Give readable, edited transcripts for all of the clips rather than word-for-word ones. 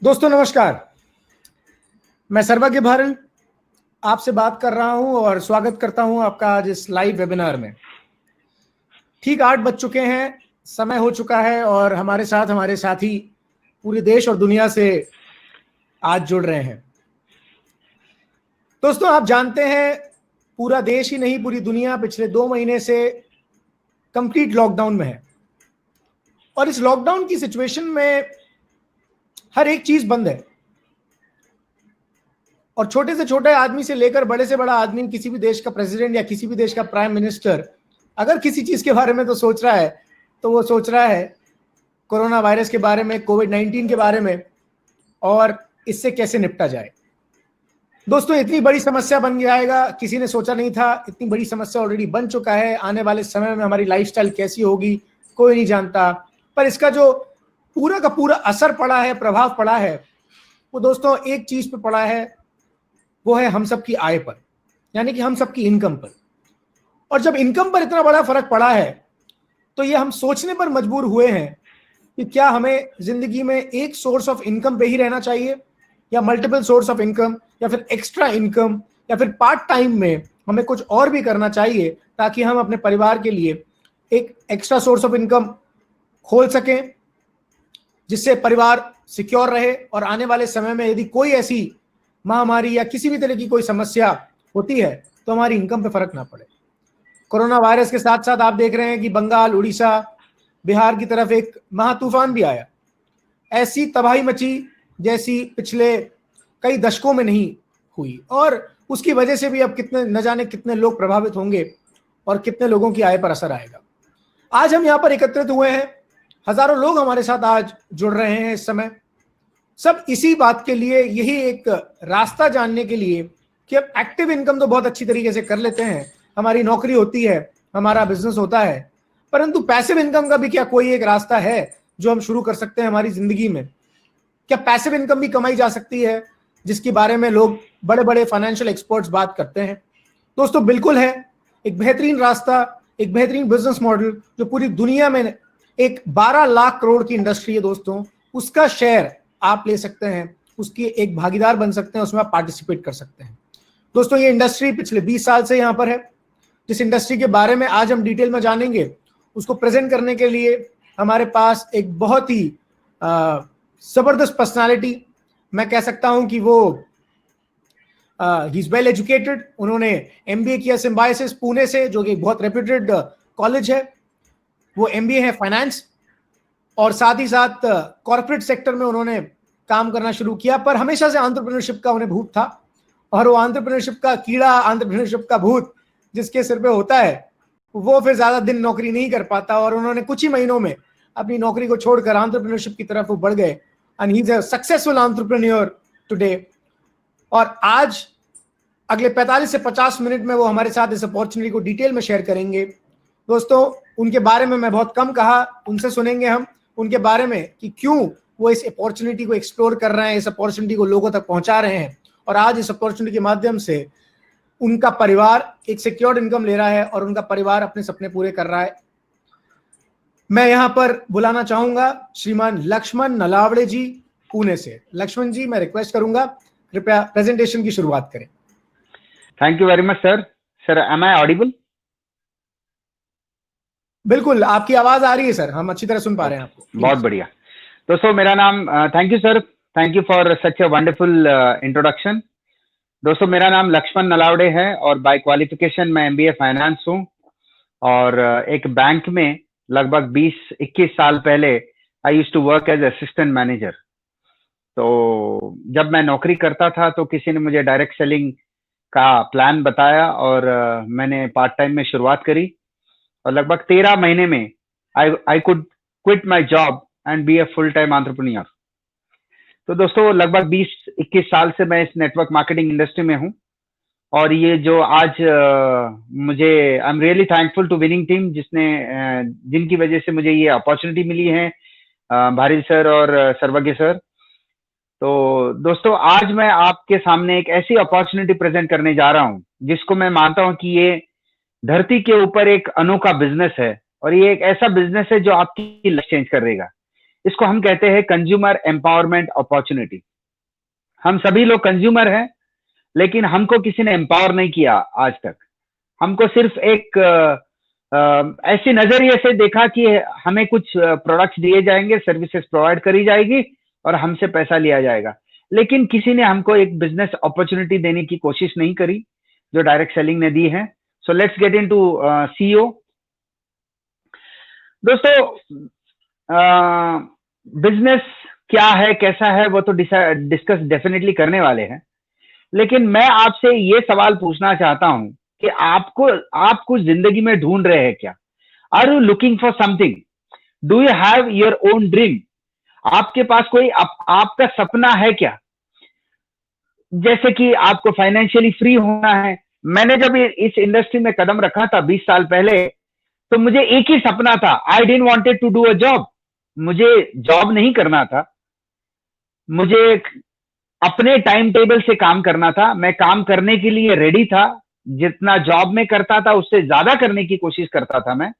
दोस्तों नमस्कार, मैं सर्वज्ञ भारल आपसे बात कर रहा हूं और स्वागत करता हूं आपका आज इस लाइव वेबिनार में। ठीक 8 बज चुके हैं, समय हो चुका है और हमारे साथी पूरे देश और दुनिया से आज जुड़ रहे हैं। दोस्तों आप जानते हैं पूरा देश ही नहीं पूरी दुनिया पिछले 2 महीने से कंप्लीट लॉकडाउन में है और इस लॉकडाउन की सिचुएशन में हर एक चीज बंद है और छोटे से छोटे आदमी से लेकर बड़े से बड़ा आदमी, किसी भी देश का प्रेसिडेंट या किसी भी देश का प्राइम मिनिस्टर अगर किसी चीज के बारे में तो सोच रहा है तो वो सोच रहा है कोरोना वायरस के बारे में, कोविड-19 के बारे में और इससे कैसे निपटा जाए। दोस्तों इतनी बड़ी समस्या बन जाएगा किसी ने सोचा नहीं था। इतनी बड़ी समस्या ऑलरेडी बन चुका है। आने वाले समय में हमारी लाइफस्टाइल कैसी होगी कोई नहीं जानता, पर इसका जो पूरा का पूरा असर पड़ा है, प्रभाव पड़ा है, वो दोस्तों एक चीज पे पड़ा है, वो है हम सबकी आय पर, यानी कि हम सबकी इनकम पर। और जब इनकम पर इतना बड़ा फर्क पड़ा है तो ये हम सोचने पर मजबूर हुए हैं कि क्या हमें जिंदगी में एक सोर्स ऑफ इनकम पे ही रहना चाहिए या मल्टीपल सोर्स ऑफ इनकम या फिर एक्स्ट्रा इनकम या फिर पार्ट टाइम में हमें कुछ और भी करना चाहिए ताकि हम अपने परिवार के लिए एक एक्स्ट्रा सोर्स ऑफ इनकम खोल सकें जिससे परिवार सिक्योर रहे और आने वाले समय में यदि कोई ऐसी महामारी या किसी भी तरह की कोई समस्या होती है तो हमारी इनकम पे फर्क ना पड़े। कोरोना वायरस के साथ साथ आप देख रहे हैं कि बंगाल, उड़ीसा, बिहार की तरफ एक महातूफान भी आया। ऐसी तबाही मची जैसी पिछले कई दशकों में नहीं हुई और उसकी वजह से भी अब कितने न जाने कितने लोग प्रभावित होंगे और कितने लोगों की आय पर असर आएगा। आज हम यहाँ पर एकत्रित हुए हैं, हजारों लोग हमारे साथ आज जुड़ रहे हैं इस समय, सब इसी बात के लिए, यही एक रास्ता जानने के लिए कि अब एक्टिव इनकम तो बहुत अच्छी तरीके से कर लेते हैं, हमारी नौकरी होती है, हमारा बिजनेस होता है, परंतु पैसिव इनकम का भी क्या कोई एक रास्ता है जो हम शुरू कर सकते हैं हमारी जिंदगी में? क्या पैसिव इनकम भी कमाई जा सकती है जिसके बारे में लोग बड़े बड़े फाइनेंशियल एक्सपर्ट्स बात करते हैं? दोस्तों बिल्कुल है। एक बेहतरीन रास्ता, एक बेहतरीन बिजनेस मॉडल जो पूरी दुनिया में एक 12 लाख करोड़ की इंडस्ट्री है दोस्तों, उसका शेयर आप ले सकते हैं, उसकी एक भागीदार बन सकते हैं, उसमें आप पार्टिसिपेट कर सकते हैं। दोस्तों ये इंडस्ट्री पिछले 20 साल से यहाँ पर है। जिस इंडस्ट्री के बारे में आज हम डिटेल में जानेंगे उसको प्रेजेंट करने के लिए हमारे पास एक बहुत ही जबरदस्त पर्सनालिटी, मैं कह सकता हूं कि वो ही इज वेल एजुकेटेड। उन्होंने MBA किया सिम्बायोसिस पुणे से, जो कि बहुत रेप्यूटेड कॉलेज है। वो MBA है फाइनेंस और साथ ही साथ कॉर्पोरेट सेक्टर में उन्होंने काम करना शुरू किया, पर हमेशा से एंटरप्रेन्योरशिप का उन्हें भूत था और वो एंटरप्रेन्योरशिप का कीड़ा, एंटरप्रेन्योरशिप का भूत जिसके सिर पे होता है वो फिर ज्यादा दिन नौकरी नहीं कर पाता और उन्होंने कुछ ही महीनों में अपनी नौकरी को छोड़कर एंटरप्रेन्योरशिप की तरफ वो बढ़ गए and he is a successful entrepreneur today. और आज अगले 45 से 50 मिनट में वो हमारे साथ इस अपॉर्चुनिटी को डिटेल में शेयर करेंगे। दोस्तों उनके बारे में मैं बहुत कम कहा, उनसे सुनेंगे हम उनके बारे में कि क्यों वो इस अपॉर्चुनिटी को एक्सप्लोर कर रहे हैं, इस अपॉर्चुनिटी को लोगों तक पहुंचा रहे हैं और आज इस अपॉर्चुनिटी के माध्यम से उनका परिवार एक सिक्योर्ड इनकम ले रहा है और उनका परिवार अपने सपने पूरे कर रहा है। मैं यहां पर बुलाना चाहूंगा श्रीमान लक्ष्मण नलावड़े जी पुणे से। लक्ष्मण जी, मैं रिक्वेस्ट करूंगा कृपया प्रेजेंटेशन की शुरुआत करें। Thank you very much sir. Sir am I audible? बिल्कुल, आपकी आवाज आ रही है सर, हम अच्छी तरह सुन पा रहे हैं आपको। बहुत बढ़िया। दोस्तों मेरा नाम, thank you sir, thank you for such a wonderful introduction. दोस्तों मेरा नाम लक्ष्मण नलावड़े है और बाय क्वालिफिकेशन मैं MBA फाइनेंस हूँ और एक बैंक में लगभग 20-21 साल पहले I used to work as assistant manager. तो जब मैं नौकरी करता था तो किसी ने मुझे डायरेक्ट सेलिंग का प्लान बताया और मैंने पार्ट टाइम में शुरुआत करी और लगभग 13 महीने में I could quit my job and be a full time entrepreneur. तो दोस्तों लगभग 20-21 साल से मैं इस नेटवर्क मार्केटिंग इंडस्ट्री में हूँ और ये जो आज मुझे I am really thankful to winning team जिनकी वजह से मुझे ये अपॉर्चुनिटी मिली है, भारिल सर और सर्वज्ञ सर। तो दोस्तों आज मैं आपके सामने एक ऐसी अपॉर्चुनिटी प्रेजेंट करने जा रहा हूँ जिसको मैं मानता हूँ कि ये धरती के ऊपर एक अनोखा बिजनेस है और ये एक ऐसा बिजनेस है जो आपकी लाइफ चेंज कर देगा। इसको हम कहते हैं कंज्यूमर एम्पावरमेंट अपॉर्चुनिटी। हम सभी लोग कंज्यूमर हैं, लेकिन हमको किसी ने एम्पावर नहीं किया आज तक। हमको सिर्फ एक ऐसी नजरिए से देखा कि हमें कुछ प्रोडक्ट्स दिए जाएंगे, सर्विसेज प्रोवाइड करी जाएगी और हमसे पैसा लिया जाएगा, लेकिन किसी ने हमको एक बिजनेस अपॉर्चुनिटी देने की कोशिश नहीं करी जो डायरेक्ट सेलिंग ने दी है। So let's get into CEO. दोस्तों, बिजनेस क्या है, कैसा है, वो तो डिस्कस डेफिनेटली करने वाले हैं, लेकिन मैं आपसे ये सवाल पूछना चाहता हूं कि आप कुछ जिंदगी में ढूंढ रहे हैं क्या? Are you looking for something? Do you have your own dream? आपके पास कोई आपका सपना है क्या? जैसे कि आपको फाइनेंशियली फ्री होना है। मैंने जब इस इंडस्ट्री में कदम रखा था 20 साल पहले, तो मुझे एक ही सपना था, I didn't wanted to do a job. मुझे जॉब नहीं करना था, मुझे अपने टाइम टेबल से काम करना था। मैं काम करने के लिए रेडी था, जितना जॉब में करता था उससे ज्यादा करने की कोशिश करता था मैं,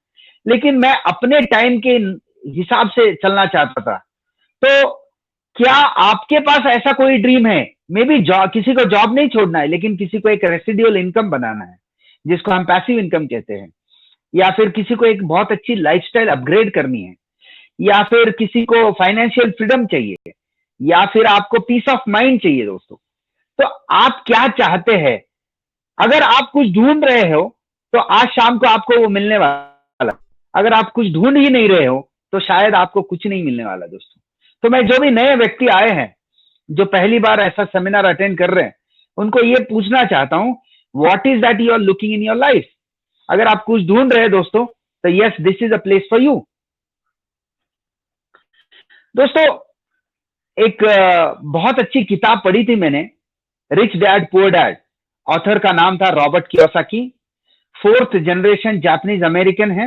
लेकिन मैं अपने टाइम के हिसाब से चलना चाहता था। तो क्या आपके पास ऐसा कोई ड्रीम है? मे बी किसी को जॉब नहीं छोड़ना है, लेकिन किसी को एक रेसिडुअल इनकम बनाना है, जिसको हम पैसिव इनकम कहते हैं, या फिर किसी को एक बहुत अच्छी लाइफस्टाइल अपग्रेड करनी है, या फिर किसी को फाइनेंशियल फ्रीडम चाहिए, या फिर आपको पीस ऑफ माइंड चाहिए। दोस्तों, तो आप क्या चाहते हैं? अगर आप कुछ ढूंढ रहे हो तो आज शाम को आपको वो मिलने वाला। अगर आप कुछ ढूंढ ही नहीं रहे हो तो शायद आपको कुछ नहीं मिलने वाला। दोस्तों, तो मैं जो भी नए व्यक्ति आए हैं, जो पहली बार ऐसा सेमिनार अटेंड कर रहे हैं, उनको ये पूछना चाहता हूं, what is that you are looking in your life? अगर आप कुछ ढूंढ रहे हैं दोस्तों, तो yes, this is a place for you. दोस्तों, एक बहुत अच्छी किताब पढ़ी थी मैंने, rich dad poor dad. Author का नाम था Robert Kiyosaki. 4th generation Japanese American है,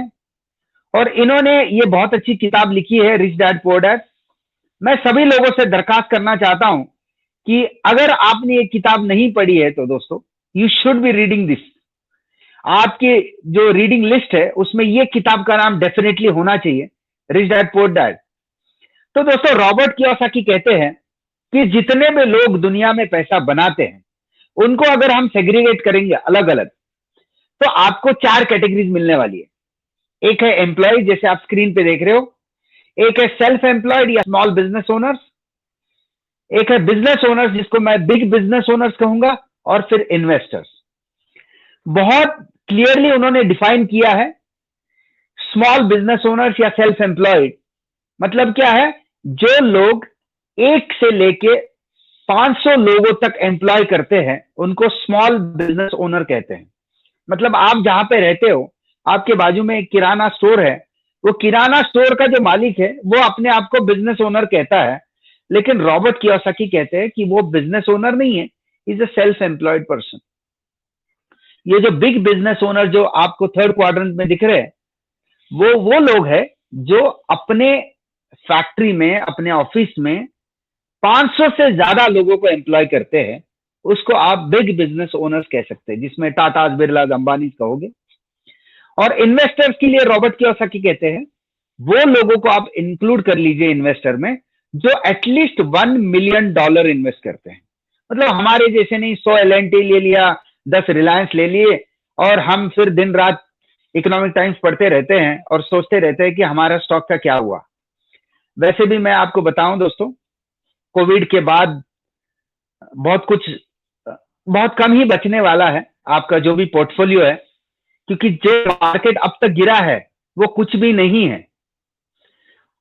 और इन्होंने ये बहुत अच्छी किताब लिखी है, रिच डैड पुअर डैड। मैं सभी लोगों से दरखास्त करना चाहता हूं कि अगर आपने ये किताब नहीं पढ़ी है तो दोस्तों, you should be reading this. आपकी जो रीडिंग लिस्ट है उसमें ये किताब का नाम डेफिनेटली होना चाहिए, रिच डैड पुअर डैड। तो दोस्तों, रॉबर्ट कियोसाकी कहते हैं कि जितने भी लोग दुनिया में पैसा बनाते हैं, उनको अगर हम सेग्रीगेट करेंगे अलग अलग, तो आपको 4 कैटेगरीज मिलने वाली है। एक है एम्प्लॉय, जैसे आप स्क्रीन पे देख रहे हो। एक है सेल्फ एम्प्लॉयड या स्मॉल बिजनेस ओनर्स। एक है बिजनेस ओनर्स, जिसको मैं बिग बिजनेस ओनर्स कहूंगा। और फिर इन्वेस्टर्स। बहुत क्लियरली उन्होंने डिफाइन किया है। स्मॉल बिजनेस ओनर्स या सेल्फ एम्प्लॉयड मतलब क्या है? जो लोग 1 से लेके 500 लोगों तक एम्प्लॉय करते हैं, उनको स्मॉल बिजनेस ओनर कहते हैं। मतलब आप जहां पे रहते हो, आपके बाजू में एक किराना स्टोर है, वो किराना स्टोर का जो मालिक है वो अपने आप को बिजनेस ओनर कहता है, लेकिन रॉबर्ट कियोसाकी कहते हैं कि वो बिजनेस ओनर नहीं है, is a self employed person. ये जो बिग बिजनेस ओनर जो आपको 3rd क्वाड्रेंट में दिख रहे हैं, वो लोग हैं जो अपने फैक्ट्री में, अपने ऑफिस में 500 से ज्यादा लोगों को एम्प्लॉय करते हैं। उसको आप बिग बिजनेस ओनर्स कह सकते हैं, जिसमें टाटा, बिरला, अंबानी कहोगे। और इन्वेस्टर्स के लिए रॉबर्ट कियोसाकी कहते हैं, वो लोगों को आप इंक्लूड कर लीजिए इन्वेस्टर में, जो एटलीस्ट $1 मिलियन इन्वेस्ट करते हैं। मतलब हमारे जैसे नहीं 100 LNT ले लिया, 10 रिलायंस ले लिए, और हम फिर दिन रात इकोनॉमिक टाइम्स पढ़ते रहते हैं और सोचते रहते हैं कि हमारा स्टॉक का क्या हुआ। वैसे भी मैं आपको बताऊं दोस्तों, कोविड के बाद बहुत कम ही बचने वाला है आपका जो भी पोर्टफोलियो है, क्योंकि जो मार्केट अब तक गिरा है वो कुछ भी नहीं है,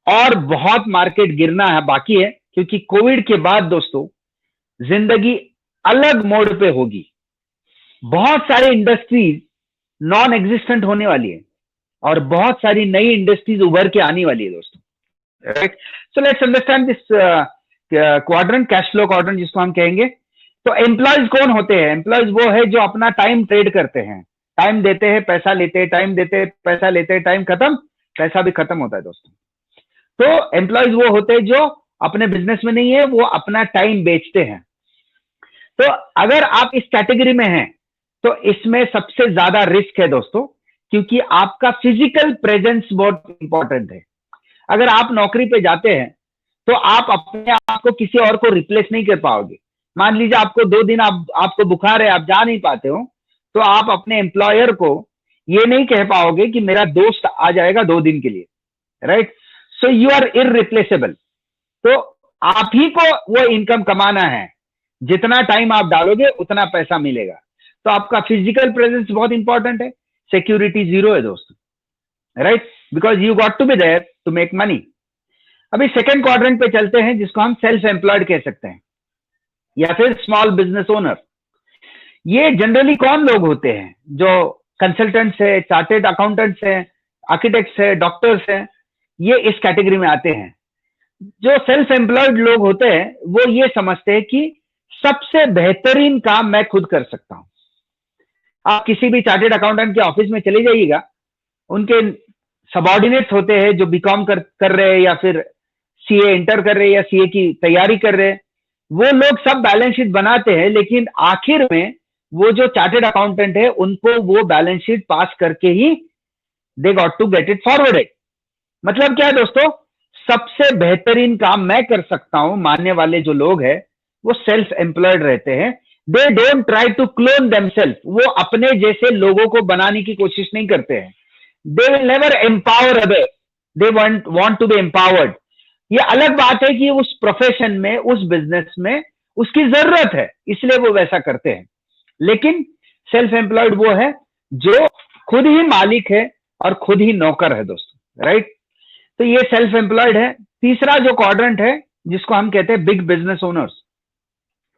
और बहुत मार्केट गिरना है बाकी है, क्योंकि कोविड के बाद दोस्तों जिंदगी अलग मोड पे होगी। बहुत सारी इंडस्ट्रीज नॉन एग्जिस्टेंट होने वाली है, और बहुत सारी नई इंडस्ट्रीज उभर के आने वाली है दोस्तों। Right, so let's understand this quadrant, cash flow quadrant जिसको हम कहेंगे। तो एम्प्लॉयज कौन होते हैं? एम्प्लॉयज वो है जो अपना टाइम ट्रेड करते हैं, टाइम देते हैं, पैसा लेते हैं, टाइम देते हैं, पैसा लेते हैं, टाइम खत्म, पैसा भी खत्म होता है दोस्तों। तो एम्प्लॉयज वो होते हैं जो अपने बिजनेस में नहीं है, वो अपना टाइम बेचते हैं। तो अगर आप इस कैटेगरी में हैं, तो इसमें सबसे ज्यादा रिस्क है दोस्तों, क्योंकि आपका फिजिकल प्रेजेंस बहुत इंपॉर्टेंट है। अगर आप नौकरी पे जाते हैं तो आप अपने आप को किसी और को रिप्लेस नहीं कर पाओगे। मान लीजिए आपको 2 दिन आपको बुखार है, आप जा नहीं पाते हो, तो आप अपने एम्प्लॉयर को ये नहीं कह पाओगे कि मेरा दोस्त आ जाएगा 2 दिन के लिए, right? So you are irreplaceable. तो आप ही को वो इनकम कमाना है, जितना टाइम आप डालोगे उतना पैसा मिलेगा। तो आपका फिजिकल प्रेजेंस बहुत इंपॉर्टेंट है, सिक्योरिटी जीरो है दोस्तों, right? Because you got to be there to make money. अभी सेकेंड क्वाड्रेंट पे चलते हैं, जिसको हम सेल्फ एम्प्लॉयड कह सकते हैं या फिर स्मॉल बिजनेस ओनर। ये जनरली कौन लोग होते हैं? जो कंसल्टेंट्स है, चार्टेड अकाउंटेंट्स है, आर्किटेक्ट्स है, डॉक्टर्स है, ये इस कैटेगरी में आते हैं। जो सेल्फ एम्प्लॉयड लोग होते हैं वो ये समझते हैं कि सबसे बेहतरीन काम मैं खुद कर सकता हूं। आप किसी भी चार्टेड अकाउंटेंट के ऑफिस में चले जाइएगा, उनके सबऑर्डिनेट्स होते हैं जो बीकॉम कर रहे हैं या फिर सीए इंटर कर रहे हैं या सीए की तैयारी कर रहे हैं, वो लोग सब बैलेंस शीट बनाते हैं, लेकिन आखिर में वो जो चार्टेड अकाउंटेंट है उनको वो बैलेंस शीट पास करके ही they got to get it forwarded. मतलब क्या है दोस्तों? सबसे बेहतरीन काम मैं कर सकता हूं मानने वाले जो लोग हैं वो सेल्फ एम्प्लॉयड रहते हैं। They don't try to clone themselves, वो अपने जैसे लोगों को बनाने की कोशिश नहीं करते हैं। They will never empower other, they want to be empowered. ये अलग बात है कि उस प्रोफेशन में, उस बिजनेस में उसकी जरूरत है, इसलिए वो वैसा करते हैं। लेकिन सेल्फ एम्प्लॉयड वो है जो खुद ही मालिक है और खुद ही नौकर है दोस्तों, राइट? तो ये सेल्फ एम्प्लॉयड है। तीसरा जो क्वाड्रेंट है जिसको हम कहते हैं बिग बिजनेस ओनर्स।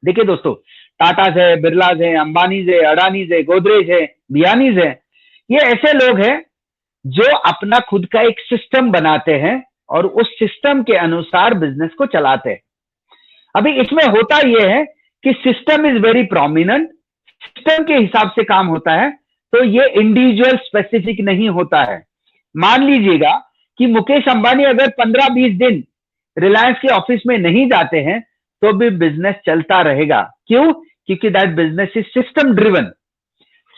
देखिए दोस्तों, टाटाज है, बिरलाज है, अंबानीज है, अडानीज है, गोदरेज है, बियानीज है, ये ऐसे लोग हैं जो अपना खुद का एक सिस्टम बनाते हैं और उस सिस्टम के अनुसार बिजनेस को चलाते हैं। अभी इसमें होता यह है कि system is very prominent, system के हिसाब से काम होता है, तो ये इंडिविजुअल स्पेसिफिक नहीं होता है। मान लीजिएगा कि मुकेश अंबानी अगर 15-20 दिन रिलायंस के ऑफिस में नहीं जाते हैं तो भी बिजनेस चलता रहेगा। क्यों? क्योंकि that business is system driven.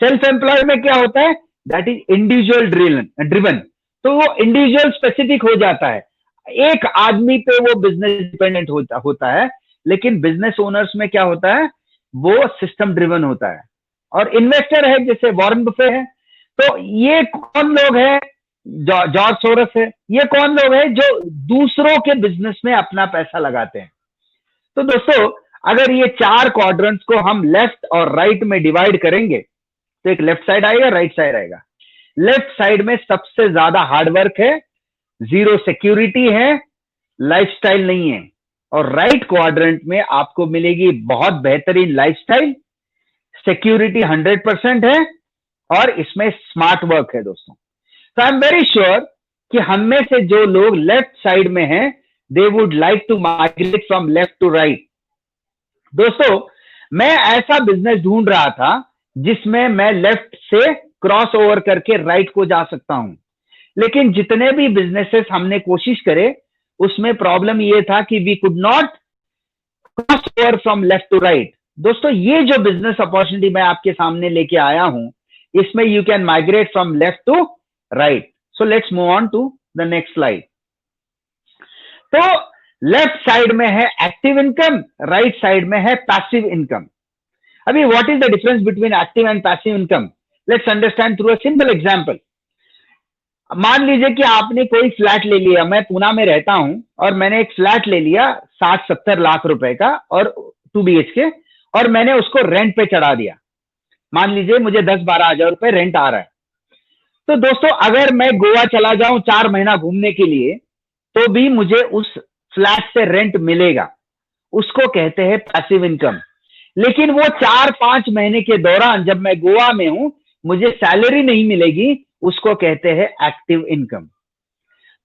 Self employed में क्या होता है? दैट इज इंडिविजुअल ड्रिवन, तो वो इंडिविजुअल स्पेसिफिक हो जाता है, एक आदमी पे वो बिजनेस डिपेंडेंट होता है। लेकिन बिजनेस ओनर्स में क्या होता है? वो सिस्टम ड्रिवन होता है। और इन्वेस्टर है जैसे वॉरेन बफे है, तो ये कौन लोग हैं? जॉर्ज सोरस है। ये कौन लोग हैं जो दूसरों के बिजनेस में अपना पैसा लगाते हैं? तो दोस्तों, अगर ये 4 क्वाड्रेंट्स को हम लेफ्ट और राइट में डिवाइड करेंगे तो एक लेफ्ट साइड आएगा, राइट साइड आएगा। लेफ्ट साइड में सबसे ज्यादा हार्डवर्क है, जीरो सिक्योरिटी है, लाइफस्टाइल नहीं है। और राइट क्वाड्रेंट में आपको मिलेगी बहुत बेहतरीन लाइफस्टाइल, सिक्योरिटी 100% है और इसमें स्मार्ट वर्क है दोस्तों। तो आई एम वेरी श्योर कि हम में से जो लोग लेफ्ट साइड में हैं, they would like to migrate from left to right. दोस्तों, मैं ऐसा बिजनेस ढूंढ रहा था जिसमें मैं लेफ्ट से क्रॉस ओवर करके राइट को जा सकता हूं, लेकिन जितने भी बिजनेसेस हमने कोशिश करे उसमें प्रॉब्लम ये था कि we could not cross over from left to right. दोस्तों, ये जो बिजनेस अपॉर्चुनिटी मैं आपके सामने लेके आया हूं, इसमें you can migrate from left to right. So let's move on to the next slide. तो लेफ्ट साइड में है एक्टिव इनकम, राइट साइड में है पैसिव इनकम। अभी what is the difference between active and passive income? Let's understand through a simple example. मान लीजिए कि आपने कोई फ्लैट ले लिया, मैं पूना में रहता हूं और मैंने एक फ्लैट ले लिया 60-70 लाख रुपए का और 2 BHK, और मैंने उसको रेंट पे चढ़ा दिया। मान लीजिए मुझे 10-12 हजार रुपए रेंट आ रहा है। तो दोस्तों, अगर मैं गोवा चला जाऊं 4 महीना घूमने के लिए तो भी मुझे उस फ्लैट से रेंट मिलेगा, उसको कहते हैं पैसिव इनकम। लेकिन वो 4-5 महीने के दौरान जब मैं गोवा में हूं मुझे सैलरी नहीं मिलेगी, उसको कहते हैं एक्टिव इनकम।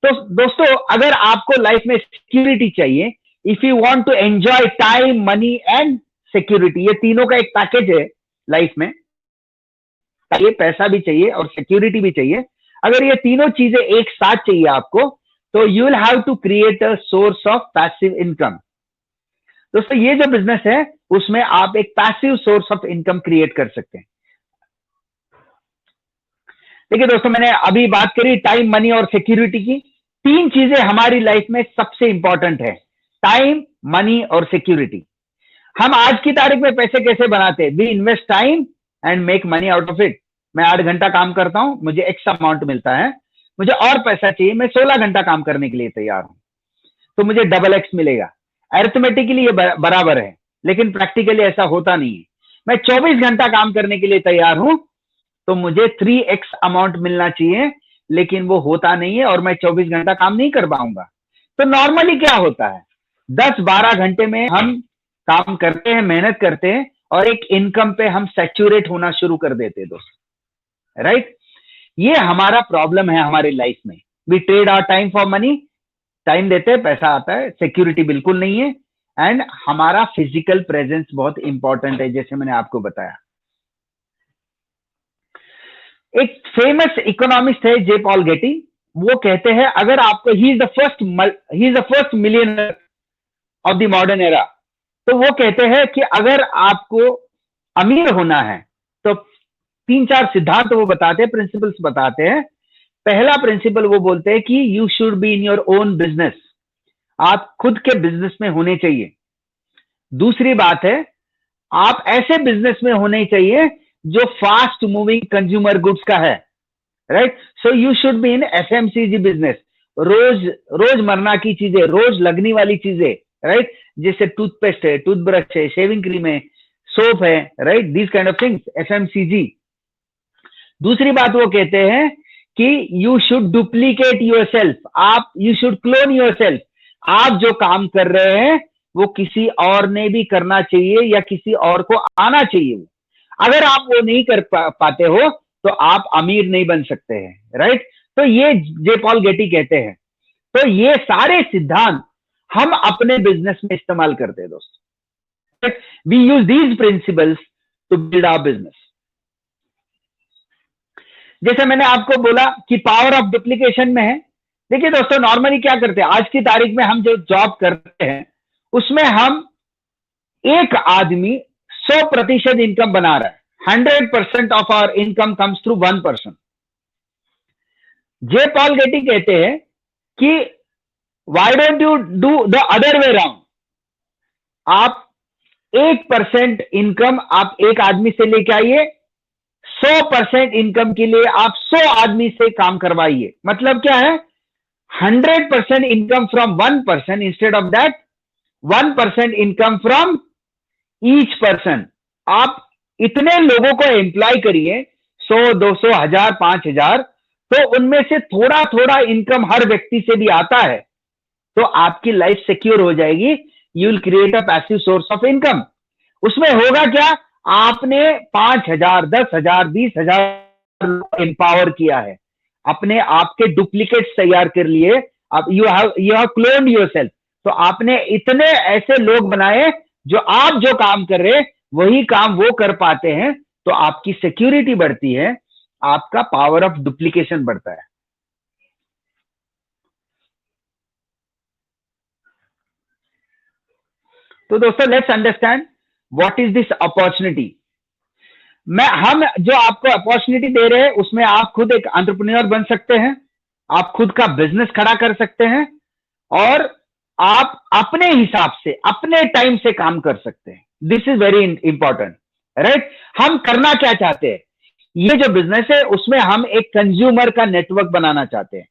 तो दोस्तों, अगर आपको लाइफ में सिक्योरिटी चाहिए, if you want to enjoy time, money and security, ये तीनों का एक पैकेज है लाइफ में, ये पैसा भी चाहिए और सिक्योरिटी भी चाहिए। अगर ये तीनों चीजें एक साथ चाहिए आपको, तो you will have to create a source of passive income. दोस्तों, ये जो बिजनेस है उसमें आप एक passive source of income create कर सकते हैं। देखिए दोस्तों, मैंने अभी बात करी टाइम, मनी और सिक्योरिटी की। तीन चीजें हमारी लाइफ में सबसे इंपॉर्टेंट है, टाइम, मनी और सिक्योरिटी। हम आज की तारीख में पैसे कैसे बनाते हैं? We invest time and make money out of it. मैं 8 घंटा काम करता हूं, मुझे एक्स अमाउंट मिलता है, मुझे और पैसा चाहिए, मैं 16 घंटा काम करने के लिए तैयार हूं, तो मुझे डबल एक्स मिलेगा। अरिथमेटिकली ये बराबर है, लेकिन प्रैक्टिकली ऐसा होता नहीं है। मैं 24 घंटा काम करने के लिए तैयार हूं, तो मुझे 3x अमाउंट मिलना चाहिए, लेकिन वो होता नहीं है और मैं 24 घंटा काम नहीं कर पाऊंगा। तो नॉर्मली क्या होता है, 10-12 घंटे में हम काम करते हैं, मेहनत करते हैं, और एक इनकम पे हम सैचुरेट होना शुरू कर देते हैं दोस्तों, राइट? ये हमारा प्रॉब्लम है हमारी लाइफ में। We trade our time for money, time देते हैं, पैसा आता है, सिक्योरिटी बिल्कुल नहीं है, एंड हमारा फिजिकल प्रेजेंस बहुत इंपॉर्टेंट है, जैसे मैंने आपको बताया। एक फेमस इकोनॉमिस्ट है जे पॉल गेटी, वो कहते हैं अगर आपको, he is the first millionaire of the modern era, तो वो कहते हैं कि अगर आपको अमीर होना है तो 3-4 सिद्धांत वो बताते हैं, प्रिंसिपल्स बताते हैं। पहला प्रिंसिपल वो बोलते हैं कि you should be in your own business, आप खुद के बिजनेस में होने चाहिए। दूसरी बात है, आप ऐसे बिजनेस में होने चाहिए जो फास्ट मूविंग कंज्यूमर गुड्स का है, right? So you should be in FMCG business, रोजमर्रा की चीजें, रोज लगने वाली चीजें, राइट? जैसे टूथपेस्ट है, टूथब्रश है, शेविंग क्रीम है, सोप है, right? These kind of things, FMCG. दूसरी बात वो कहते हैं कि यू शुड डुप्लीकेट योरसेल्फ, आप यू शुड क्लोन योरसेल्फ। आप जो काम कर रहे हैं वो किसी और ने भी करना चाहिए या किसी और को आना चाहिए। अगर आप वो नहीं कर पाते हो तो आप अमीर नहीं बन सकते हैं, राइट? तो ये जे पॉल गेटी कहते हैं। तो ये सारे सिद्धांत हम अपने बिजनेस में इस्तेमाल करते हैं दोस्तों। We use these principles to build our business. जैसे मैंने आपको बोला कि पावर ऑफ डुप्लीकेशन में है। देखिए दोस्तों, नॉर्मली क्या करते हैं, आज की तारीख में हम जो जॉब करते हैं उसमें हम, एक आदमी 100% इनकम बना रहा है, 100% of our income comes through 1%। J Paul Getty कहते हैं कि why don't you do the other way round, आप 1% इनकम आप एक आदमी से लेके आइए, 100% इनकम के लिए आप 100 आदमी से काम करवाइए। मतलब क्या है, 100% income from 1% instead of that 1% income from each person. आप इतने लोगों को एम्प्लॉय करिए, 100, 200, 1000, 5000, तो उनमें से थोड़ा थोड़ा इनकम हर व्यक्ति से भी आता है, तो आपकी लाइफ सिक्योर हो जाएगी। You will create a passive source of income. उसमें होगा क्या, आपने 5000, 10,000, 20,000 एम्पावर किया है, अपने आपके डुप्लीकेट्स तैयार कर लिए, आप यू हैव क्लोन्ड योरसेल्फ। तो आपने इतने ऐसे लोग बनाए जो आप जो काम कर रहे हैं वही काम वो कर पाते हैं, तो आपकी सिक्योरिटी बढ़ती है, आपका पावर ऑफ डुप्लीकेशन बढ़ता है। तो दोस्तों, let's understand what is this opportunity. हम जो आपको अपॉर्चुनिटी दे रहे हैं उसमें आप खुद एक एंटरप्रेन्योर बन सकते हैं, आप खुद का बिजनेस खड़ा कर सकते हैं, और आप अपने हिसाब से, अपने टाइम से काम कर सकते हैं। This is very important, right? हम करना क्या चाहते हैं, ये जो बिजनेस है उसमें हम एक कंज्यूमर का नेटवर्क बनाना चाहते हैं।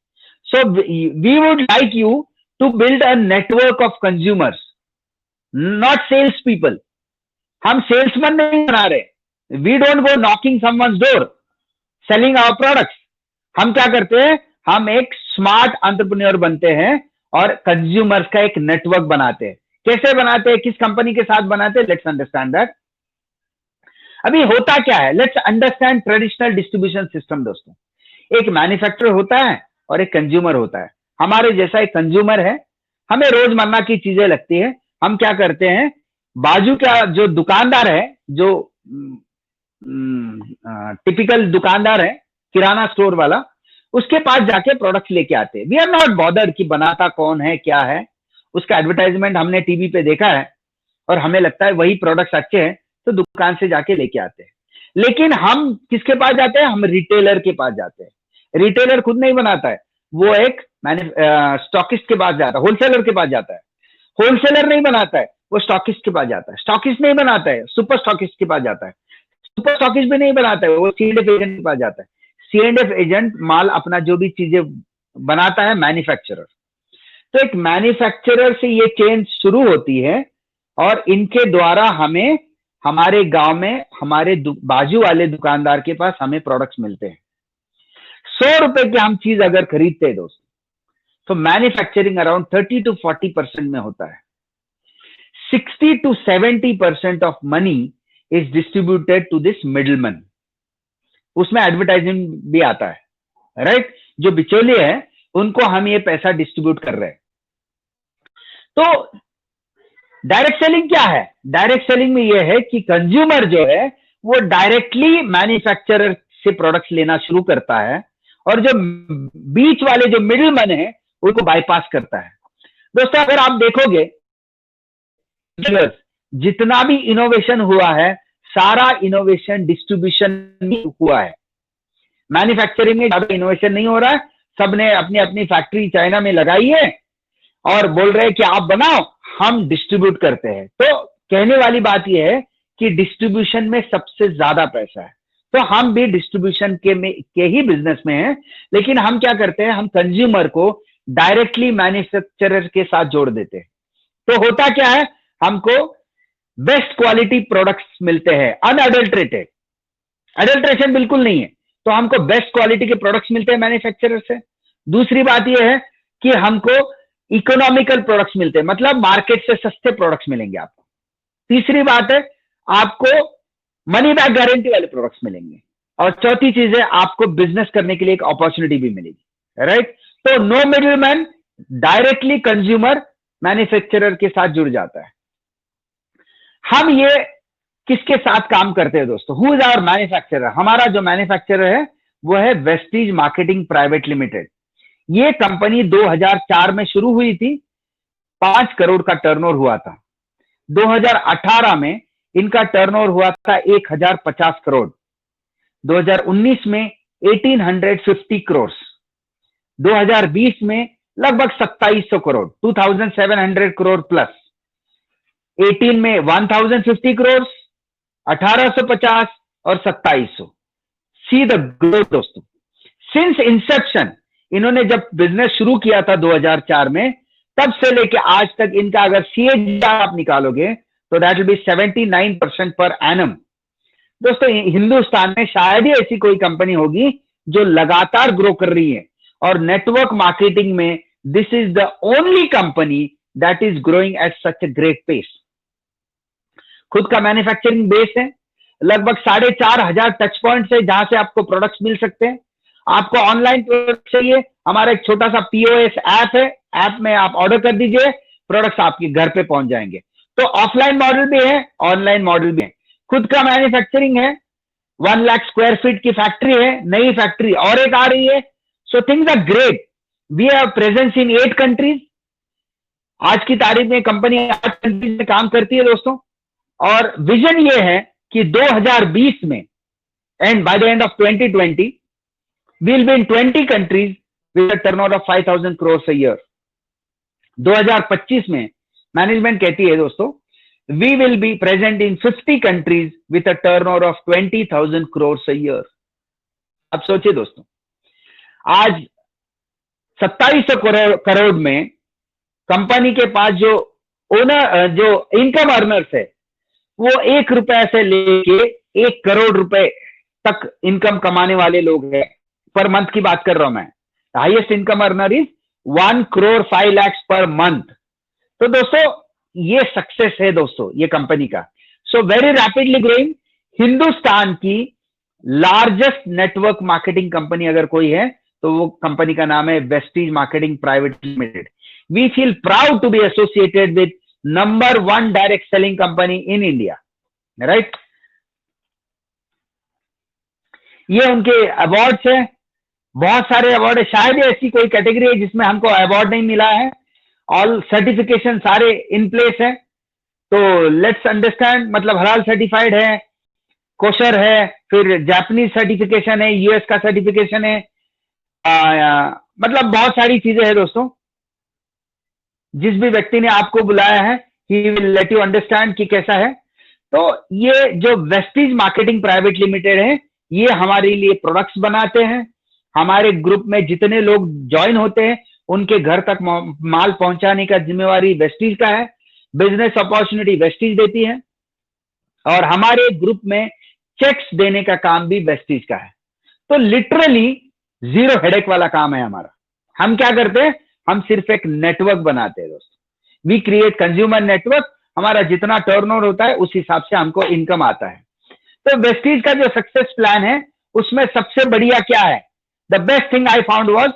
So we would like you to build a network of consumers, not sales people. हम सेल्समैन नहीं बना रहे, we don't go knocking someone's door selling our products. हम क्या करते हैं, हम एक स्मार्ट एंटरप्रेन्योर बनते हैं और कंज्यूमर्स का एक नेटवर्क बनाते हैं। कैसे बनाते हैं, किस कंपनी के साथ बनाते हैं, लेट्स अंडरस्टैंड दैट। अभी होता क्या है, let's understand traditional distribution system. दोस्तों, एक मैन्युफैक्चरर होता है और एक कंज्यूमर होता है। हमारे जैसा एक कंज्यूमर है, हमें रोजमर्रा की चीजें लगती है, हम क्या करते हैं, बाजू का जो दुकानदार है, जो टिपिकल दुकानदार है, किराना स्टोर वाला, उसके पास जाके प्रोडक्ट्स लेके आते हैं। वी आर नॉट बॉदर्ड कि बनाता कौन है, क्या है, उसका एडवर्टाइजमेंट हमने टीवी पे देखा है और हमें लगता है वही प्रोडक्ट्स अच्छे हैं, तो दुकान से जाके लेके आते हैं। लेकिन हम किसके पास जाते हैं, हम रिटेलर के पास जाते हैं। रिटेलर खुद नहीं बनाता है, वो एक स्टॉकिस्ट के पास जाता है, होलसेलर के पास जाता है। होलसेलर नहीं बनाता है, वो स्टॉकिस्ट के पास जाता है। स्टॉकिस्ट नहीं बनाता है, सुपर स्टॉकिस्ट के पास जाता है। सुपर स्टॉकिस्ट भी नहीं बनाता है, वो C&F एजेंट के पास जाता है। C&F एजेंट माल अपना जो भी चीजें बनाता है, मैन्युफैक्चरर। तो एक मैन्युफैक्चरर से ये चेन शुरू होती है और इनके द्वारा हमें हमारे गांव में हमारे बाजू वाले दुकानदार के पास हमें प्रोडक्ट्स मिलते हैं। 100 रुपए की हम चीज अगर खरीदते हैं दोस्तों, तो मैन्युफैक्चरिंग अराउंड 30 to 40% में होता है। 60 to 70% of money is distributed to this middleman. उसमें एडवर्टाइजिंग भी आता है, राइट? जो बिचौलिए हैं उनको हम ये पैसा डिस्ट्रीब्यूट कर रहे हैं। तो डायरेक्ट सेलिंग क्या है? डायरेक्ट सेलिंग में यह है कि कंज्यूमर जो है वो डायरेक्टली मैन्युफैक्चरर से प्रोडक्ट्स लेना शुरू करता है और जो बीच वाले जो मिडलमैन है उनको बाईपास करता है। दोस्तों, अगर आप देखोगे जितना भी इनोवेशन हुआ है, सारा इनोवेशन डिस्ट्रीब्यूशन में हुआ है। मैन्युफैक्चरिंग में ज्यादा इनोवेशन नहीं हो रहा है। सबने अपनी अपनी फैक्ट्री चाइना में लगाई है और बोल रहे हैं कि आप बनाओ, हम डिस्ट्रीब्यूट करते हैं। तो कहने वाली बात यह है कि डिस्ट्रीब्यूशन में सबसे ज्यादा पैसा है। तो हम भी डिस्ट्रीब्यूशन के ही बिजनेस में हैं, लेकिन हम क्या करते हैं, हम कंज्यूमर को डायरेक्टली मैन्युफैक्चरर के साथ जोड़ देते हैं। तो होता क्या है, हमको बेस्ट क्वालिटी प्रोडक्ट्स मिलते हैं, अनअडल्ट्रेटेड। अडल्ट्रेशन बिल्कुल नहीं है, तो हमको बेस्ट क्वालिटी के प्रोडक्ट्स मिलते हैं मैन्युफैक्चरर से। दूसरी बात यह है कि हमको इकोनॉमिकल प्रोडक्ट्स मिलते हैं, मतलब मार्केट से सस्ते प्रोडक्ट्स मिलेंगे आपको। तीसरी बात है, आपको मनी बैक गारंटी वाले प्रोडक्ट्स मिलेंगे। और चौथी चीज है, आपको बिजनेस करने के लिए एक अपॉर्चुनिटी भी मिलेगी, राइट? तो no middleman, directly consumer manufacturer के साथ जुड़ जाता है। हम ये किसके साथ काम करते हैं दोस्तों? Who is our manufacturer? हमारा जो मैन्युफैक्चरर है वो है वेस्टीज मार्केटिंग प्राइवेट लिमिटेड। ये कंपनी 2004 में शुरू हुई थी, 5 करोड़ का टर्नओवर हुआ था। 2018 में इनका टर्नओवर हुआ था 1050 करोड़। 2019 में 1850 करोड़। 2020 में लगभग 2700 करोड़, 2700 करोड़ प्लस। 18 में 1050 करोड़, 1850 और 2700। सी द ग्रोथ दोस्तों। सिंस इंसेप्शन, इन्होंने जब बिजनेस शुरू किया था 2004 में, तब से लेके आज तक इनका अगर CAGR आप निकालोगे तो that will be 79% per annum. दोस्तों, हिंदुस्तान में शायद ही ऐसी कोई कंपनी होगी जो लगातार ग्रो कर रही है, और नेटवर्क मार्केटिंग में this is the only company that is growing at such a great pace. खुद का मैन्युफैक्चरिंग बेस है, लगभग 4500 टच पॉइंट्स है जहां से आपको प्रोडक्ट्स मिल सकते हैं। आपको ऑनलाइन प्रोडक्ट चाहिए, हमारा एक छोटा सा POS ऐप है, ऐप में आप ऑर्डर कर दीजिए, प्रोडक्ट्स आपके घर पे पहुंच जाएंगे। तो ऑफलाइन मॉडल भी है, ऑनलाइन मॉडल भी है। खुद का मैन्युफैक्चरिंग है, 1 लाख स्क्वायर फीट की फैक्ट्री है, नई फैक्ट्री और एक आ रही है। So things are great. We have presence in 8 countries. आज की तारीख में कंपनी 8 कंट्रीज में काम करती है दोस्तों, और विजन ये है कि 2020 में and by the end of 2020 we'll be in 20 countries with a turnover of 5,000 crores a year. 2025 में मैनेजमेंट कहती है दोस्तों, we will be present in 50 countries with a turnover of 20,000 crores a year. अब सोचिए दोस्तों, आज 2700 करोड़ में कंपनी के पास जो ओनर, जो इनकम अर्नर्स है, वो 1 रुपए से लेके 1 करोड़ रुपए तक इनकम कमाने वाले लोग हैं। पर मंथ की बात कर रहा हूं मैं। Highest income earner is 1 crore 5 lakh per month. तो दोस्तों, ये सक्सेस है दोस्तों ये कंपनी का। So very rapidly growing. Hindustan की लार्जेस्ट नेटवर्क मार्केटिंग कंपनी अगर कोई है तो वो कंपनी का नाम है Vestige marketing private limited. We feel proud to be associated with number 1 direct selling company in India, right? ये उनके अवार्ड्स है, बहुत सारे अवार्ड है। शायद ऐसी कोई कैटेगरी है जिसमें हमको अवार्ड नहीं मिला है। ऑल सर्टिफिकेशन सारे इन प्लेस है। तो लेट्स अंडरस्टैंड, मतलब हलाल सर्टिफाइड है, कोशर है, फिर जापानीज सर्टिफिकेशन है, US का सर्टिफिकेशन है, मतलब बहुत सारी चीजें हैं दोस्तों। जिस भी व्यक्ति ने आपको बुलाया है he will let you understand कि कैसा है। तो ये जो वेस्टीज मार्केटिंग प्राइवेट लिमिटेड है, ये हमारे लिए प्रोडक्ट्स बनाते हैं। हमारे ग्रुप में जितने लोग ज्वाइन होते हैं उनके घर तक माल पहुंचाने का जिम्मेवारी वेस्टीज का है। बिजनेस अपॉर्चुनिटी वेस्टीज देती है और हमारे ग्रुप में चेक्स देने का काम भी वेस्टीज का है। तो लिटरली जीरो हेडेक वाला काम है हमारा। हम क्या करते हैं, हम सिर्फ एक नेटवर्क बनाते हैं दोस्तों। We create consumer network. हमारा जितना टर्नओवर होता है उस हिसाब से हमको इनकम आता है। तो वेस्टीज का जो सक्सेस प्लान है उसमें सबसे बढ़िया क्या है, the best thing I found was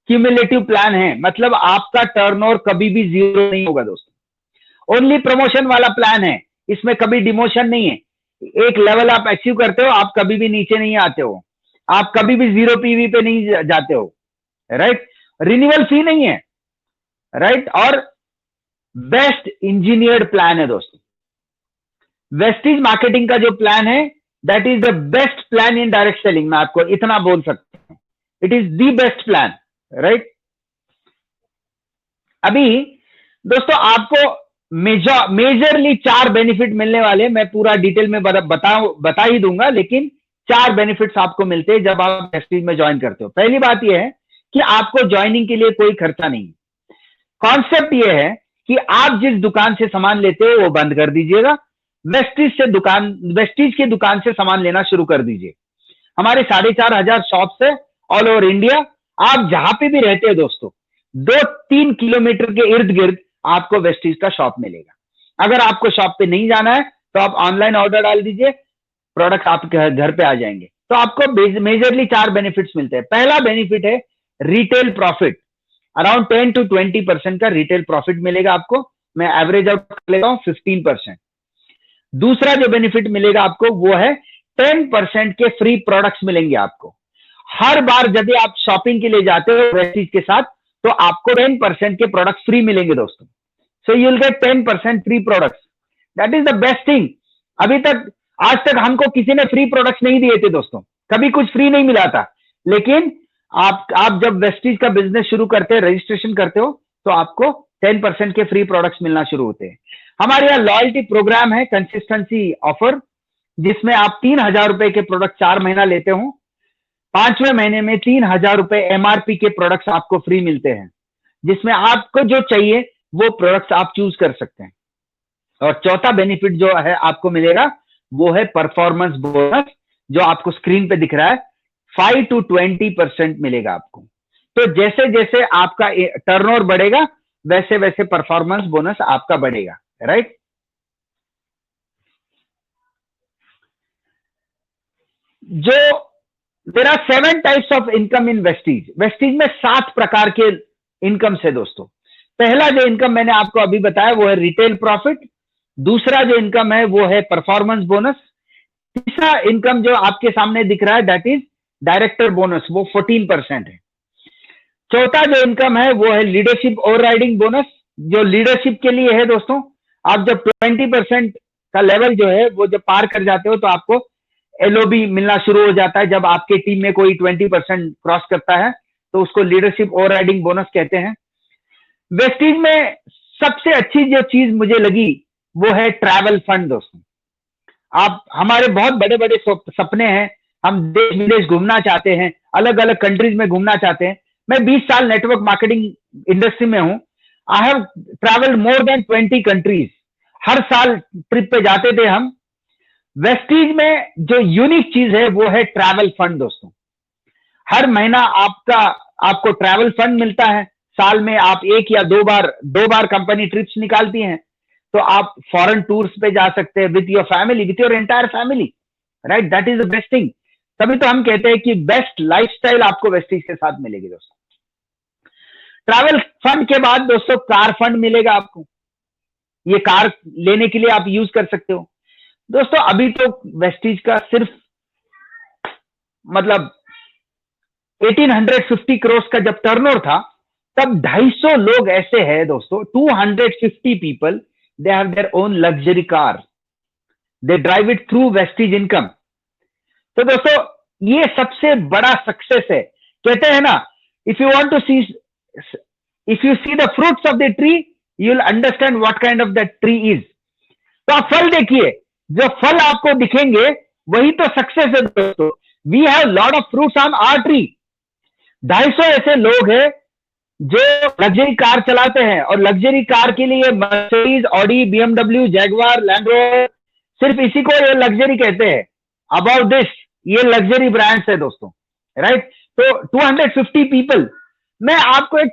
cumulative plan है। मतलब आपका टर्नओवर कभी भी जीरो नहीं होगा दोस्तों। ओनली प्रमोशन वाला प्लान है, इसमें कभी डिमोशन नहीं है। एक लेवल आप अचीव करते हो, आप कभी भी नीचे नहीं आते हो, आप कभी भी जीरो पीवी पे नहीं जाते हो, राइट। रिन्यूअल फी नहीं है, राइट। और बेस्ट इंजीनियर्ड प्लान है दोस्तों। वेस्टीज मार्केटिंग का जो प्लान है that is the best plan in direct selling. मैं आपको इतना बोल सकता हूं, it is the best plan, right. अभी दोस्तों आपको मेजरली 4 बेनिफिट मिलने वाले। मैं पूरा डिटेल में बता ही दूंगा, लेकिन 4 बेनिफिट्स आपको मिलते हैं जब आप वेस्टीज में ज्वाइन करते हो। पहली बात यह है कि आपको ज्वाइनिंग के लिए कोई खर्चा नहीं। कॉन्सेप्ट यह है कि आप जिस दुकान से सामान लेते हो वो बंद कर दीजिएगा, वेस्टीज की दुकान से सामान लेना शुरू कर दीजिए। हमारे 4,500 शॉप्स है ऑल ओवर इंडिया। आप जहां पे भी रहते हैं दोस्तों, 2-3 किलोमीटर के इर्द गिर्द आपको वेस्टीज का शॉप मिलेगा। अगर आपको शॉप पे नहीं जाना है तो आप ऑनलाइन ऑर्डर डाल दीजिए, प्रोडक्ट आपके घर पे आ जाएंगे। तो आपको मेजरली 4 बेनिफिट्स मिलते हैं। पहला बेनिफिट है रिटेल प्रॉफिट। अराउंड 10 to 20% का रिटेल प्रॉफिट मिलेगा आपको। मैं एवरेज आउट कर लेता हूं 15%। दूसरा जो बेनिफिट मिलेगा आपको वो है 10% के फ्री प्रोडक्ट्स मिलेंगे आपको। हर बार जब आप शॉपिंग के लिए जाते हो वेस्टीज के साथ तो आपको 10% के प्रोडक्ट्स फ्री मिलेंगे दोस्तों। So you will get 10% free products. That is the best thing. अभी तक आज तक हमको किसी ने फ्री प्रोडक्ट्स नहीं दिए थे दोस्तों, कभी कुछ फ्री नहीं मिला था। लेकिन आप जब वेस्टीज का बिजनेस शुरू करते हैं, रजिस्ट्रेशन करते हो, तो आपको 10% के फ्री प्रोडक्ट्स मिलना शुरू होते हैं। हमारे यहाँ लॉयल्टी प्रोग्राम है, कंसिस्टेंसी ऑफर, जिसमें आप 3,000 रुपए के प्रोडक्ट 4 महीना लेते हो, 5वें महीने में 3,000 रुपए एमआरपी के प्रोडक्ट्स आपको फ्री मिलते हैं, जिसमें आपको जो चाहिए वो प्रोडक्ट्स आप चूज कर सकते हैं। और चौथा बेनिफिट जो है आपको मिलेगा वो है परफॉर्मेंस बोनस, जो आपको स्क्रीन पे दिख रहा है। 5 to 20% मिलेगा आपको। तो जैसे जैसे आपका टर्नओवर बढ़ेगा वैसे वैसे परफॉर्मेंस बोनस आपका बढ़ेगा, राइट। जो there are 7 types of income in Vestige. Vestige में 7 प्रकार के इनकम है दोस्तों। पहला जो इनकम मैंने आपको अभी बताया वो है रिटेल प्रॉफिट। दूसरा जो इनकम है वो है परफॉर्मेंस बोनस। तीसरा इनकम जो आपके सामने दिख रहा है दैट इज डायरेक्टर बोनस, वो 14% है। चौथा जो इनकम है वो है लीडरशिप ओवरराइडिंग बोनस, जो लीडरशिप के लिए है दोस्तों। आप जब 20% का लेवल जो है वो जब पार कर जाते हो तो आपको एलओबी मिलना शुरू हो जाता है। जब आपके टीम में कोई 20% क्रॉस करता है तो उसको लीडरशिप ओवरराइडिंग बोनस कहते हैं। वेस्टीज में सबसे अच्छी जो चीज मुझे लगी वो है ट्रैवल फंड दोस्तों। आप हमारे बहुत बड़े बड़े सपने हैं, हम देश विदेश घूमना चाहते हैं, अलग अलग कंट्रीज में घूमना चाहते हैं। मैं 20 साल नेटवर्क मार्केटिंग इंडस्ट्री में हूं। I have travelled more than 20 countries. हर साल ट्रिप पे जाते थे हम। वेस्टीज में जो यूनिक चीज है वो है ट्रैवल फंड दोस्तों। हर महीना आपको ट्रैवल फंड मिलता है। साल में आप 1 या 2 बार कंपनी ट्रिप्स निकालती हैं, तो आप फॉरेन टूर्स पे जा सकते हैं with your family, with your entire family, right. That is the best thing. तभी तो हम कहते हैं कि बेस्ट लाइफस्टाइल आपको वेस्टीज के साथ मिलेगी दोस्तों। ट्रैवल फंड के बाद दोस्तों कार फंड मिलेगा आपको। ये कार लेने के लिए आप यूज कर सकते हो दोस्तों। अभी तो वेस्टीज का सिर्फ मतलब 1850 करोड़ का जब टर्नओवर था तब 250 लोग ऐसे हैं दोस्तों, 250 people, they have their own luxury car, they drive it through Vestige income. तो दोस्तों ये सबसे बड़ा सक्सेस है। कहते हैं ना If you want to see, if you see the fruits of the tree, you will understand what kind of that tree is. तो आप फल देखिए, जो फल आपको दिखेंगे वही तो सक्सेस है दोस्तों. We have lot of fruits on our tree. 250 ऐसे लोग हैं जो लग्जरी कार चलाते हैं, और लग्जरी कार के लिए Mercedes, Audi, BMW, Jaguar, land rover, सिर्फ इसी को ये लग्जरी कहते हैं. अबाउट दिस, ये लग्जरी ब्रांड्स है दोस्तों, राइट. तो 250 पीपल. मैं आपको एक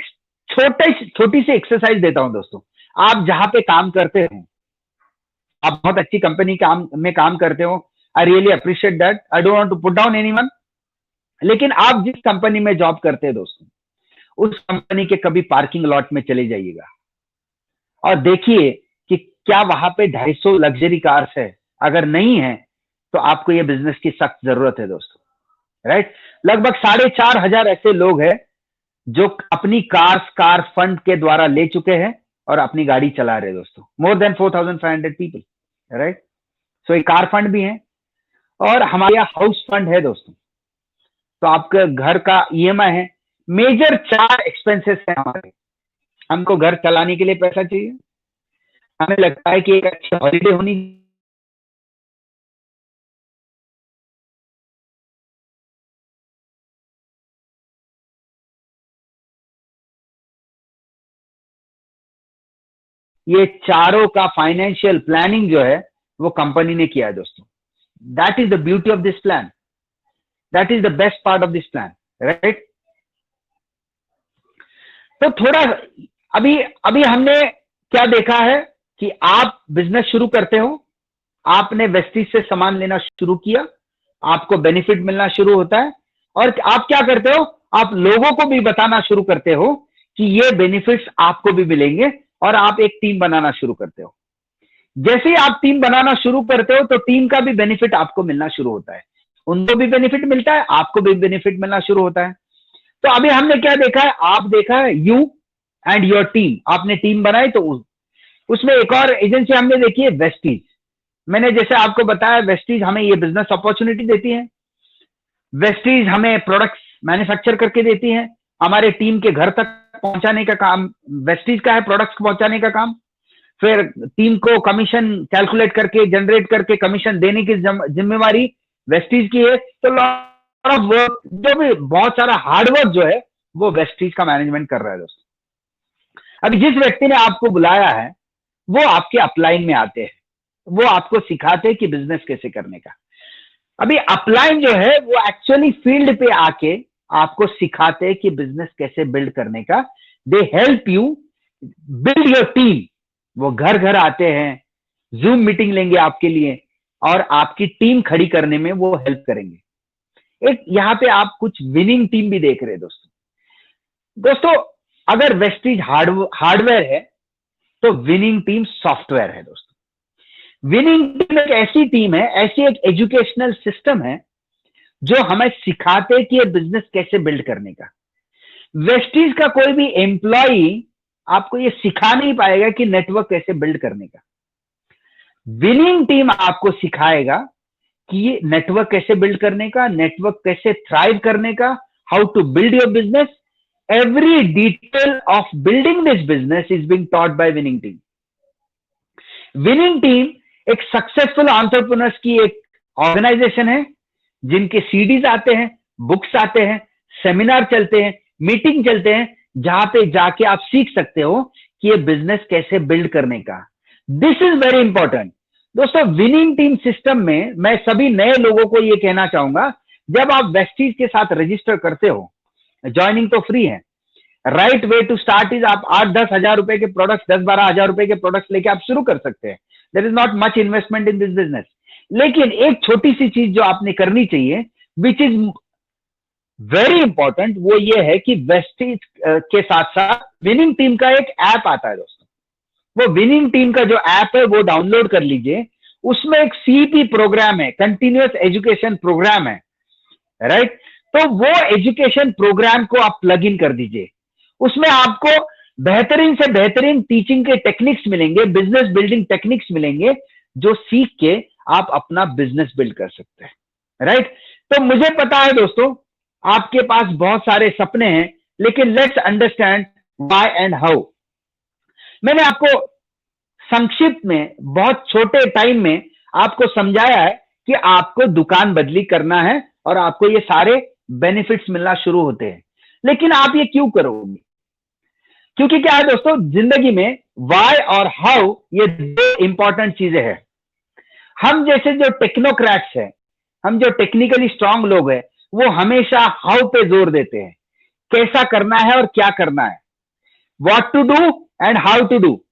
छोटी सी एक्सरसाइज देता हूं दोस्तों. आप जहां पे काम करते हो, आप बहुत अच्छी कंपनी में काम करते हो, I really appreciate that. I don't want to put down anyone. लेकिन आप जिस कंपनी में जॉब करते हैं दोस्तों, उस कंपनी के कभी पार्किंग लॉट में चले जाइएगा और देखिए कि क्या वहां पे 250 लग्जरी कार्स है. अगर नहीं है तो आपको ये बिजनेस की सख्त जरूरत है दोस्तों, राइट. लगभग 4,500 ऐसे लोग हैं जो अपनी कार फंड के द्वारा ले चुके हैं और अपनी गाड़ी चला रहे हैं दोस्तों. More than 4,500 people, right. So ये कार फंड भी है, और हमारे यहाँ हाउस फंड है दोस्तों. तो आपके घर का ईएमआई है. मेजर 4 एक्सपेंसेस है हमारे. हमको घर चलाने के लिए पैसा चाहिए, हमें लगता है कि एक अच्छी हॉलीडे होनी, ये चारों का फाइनेंशियल प्लानिंग जो है वो कंपनी ने किया है दोस्तों. That is the beauty of this plan, that is the best part of this plan, right. तो थोड़ा अभी हमने क्या देखा है कि आप बिजनेस शुरू करते हो, आपने वेस्टीज से सामान लेना शुरू किया, आपको बेनिफिट मिलना शुरू होता है, और आप क्या करते हो, आप लोगों को भी बताना शुरू करते हो कि ये बेनिफिट्स आपको भी मिलेंगे, और आप एक टीम बनाना शुरू करते हो. जैसे ही आप टीम बनाना शुरू करते हो तो टीम का भी बेनिफिट आपको मिलना शुरू होता है. उनको भी बेनिफिट मिलता है, आपको भी बेनिफिट मिलना शुरू होता है. तो अभी हमने क्या देखा है, आप देखा है यू एंड योर टीम, आपने टीम बनाई. तो उसमें एक और एजेंसी हमने देखी है, वेस्टीज. मैंने जैसे आपको बताया, वेस्टीज हमें ये बिजनेस अपॉर्चुनिटी देती है. वेस्टीज हमें प्रोडक्ट्स मैन्युफैक्चर करके देती है, हमारे टीम के घर तक पहुंचाने का काम वेस्टीज का है, प्रोडक्ट्स को पहुंचाने का काम. फिर टीम को कमीशन कैलकुलेट करके, जनरेट करके कमीशन देने की जिम्मेवारी वेस्टीज की है. तो लॉट ऑफ वर्क, जो भी बहुत सारा हार्डवर्क जो है वो वेस्टीज का मैनेजमेंट कर रहा है दोस्तों. अभी जिस व्यक्ति ने आपको बुलाया है वो आपके अपलाइन में आते हैं, वो आपको सिखाते हैं कि बिजनेस कैसे करने का. अभी अपलाइन जो है वो एक्चुअली फील्ड पे आके आपको सिखाते हैं कि बिजनेस कैसे बिल्ड करने का. They help you build your team. वो घर घर आते हैं, जूम मीटिंग लेंगे आपके लिए, और आपकी टीम खड़ी करने में वो हेल्प करेंगे. एक यहाँ पे आप कुछ विनिंग टीम भी देख रहे हैं दोस्तों. अगर वेस्टीज हार्डवेयर है तो विनिंग टीम सॉफ्टवेयर है दोस्तों. विनिंग टीम एक ऐसी टीम है, ऐसी एक एजुकेशनल सिस्टम है जो हमें सिखाते हैं कि ये बिजनेस कैसे बिल्ड करने का. वेस्टीज का कोई भी एम्प्लॉई आपको ये सिखा नहीं पाएगा कि नेटवर्क कैसे बिल्ड करने का. विनिंग टीम आपको सिखाएगा कि ये नेटवर्क कैसे बिल्ड करने का, नेटवर्क कैसे थ्राइव करने का, how to build your business. Every detail of building this business is being taught by winning team. Winning team एक सक्सेसफुल एंटरप्रेन्योर्स की एक ऑर्गेनाइजेशन है, जिनके सीडीज आते हैं, बुक्स आते हैं, सेमिनार चलते हैं, मीटिंग चलते हैं, जहां पे जाके आप सीख सकते हो कि ये बिजनेस कैसे बिल्ड करने का. दिस इज वेरी इंपॉर्टेंट दोस्तों. विनिंग टीम सिस्टम में मैं सभी नए लोगों को ये कहना चाहूंगा, जब आप वेस्टीज के साथ रजिस्टर करते हो, ज्वाइनिंग तो फ्री है. Right way to start is आप 8-10 हजार रुपए के प्रोडक्ट्स, 10-12 हजार रुपए के प्रोडक्ट्स लेके आप शुरू कर सकते हैं. There is not much investment in this business. लेकिन एक छोटी सी चीज जो आपने करनी चाहिए, विच इज वेरी इंपॉर्टेंट, वो ये है कि वेस्टीज के साथ साथ विनिंग टीम का एक ऐप आता है दोस्तों. वो विनिंग टीम का जो ऐप है वो डाउनलोड कर लीजिए. उसमें एक सीईपी प्रोग्राम है, कंटिन्यूअस एजुकेशन प्रोग्राम है, राइट. तो वो एजुकेशन प्रोग्राम को आप प्लग इन कर दीजिए. उसमें आपको बेहतरीन से बेहतरीन टीचिंग के टेक्निक्स मिलेंगे, बिजनेस बिल्डिंग टेक्निक्स मिलेंगे, जो सीख के आप अपना बिजनेस बिल्ड कर सकते हैं, राइट. तो मुझे पता है दोस्तों, आपके पास बहुत सारे सपने हैं, लेकिन let's understand why and how. मैंने आपको संक्षिप्त में बहुत छोटे टाइम में आपको समझाया है कि आपको दुकान बदली करना है और आपको ये सारे बेनिफिट्स मिलना शुरू होते हैं। लेकिन आप ये क्यों करोगे? क्योंकि क्या है दोस्तों, जिंदगी में वाई और हाउ ये दो इंपॉर्टेंट चीजें हैं। हम जैसे जो टेक्नोक्रेट्स हैं, हम जो टेक्निकली स्ट्रांग लोग हैं, वो हमेशा हाउ पे जोर देते हैं, कैसा करना है और क्या करना है, what to do and how to do,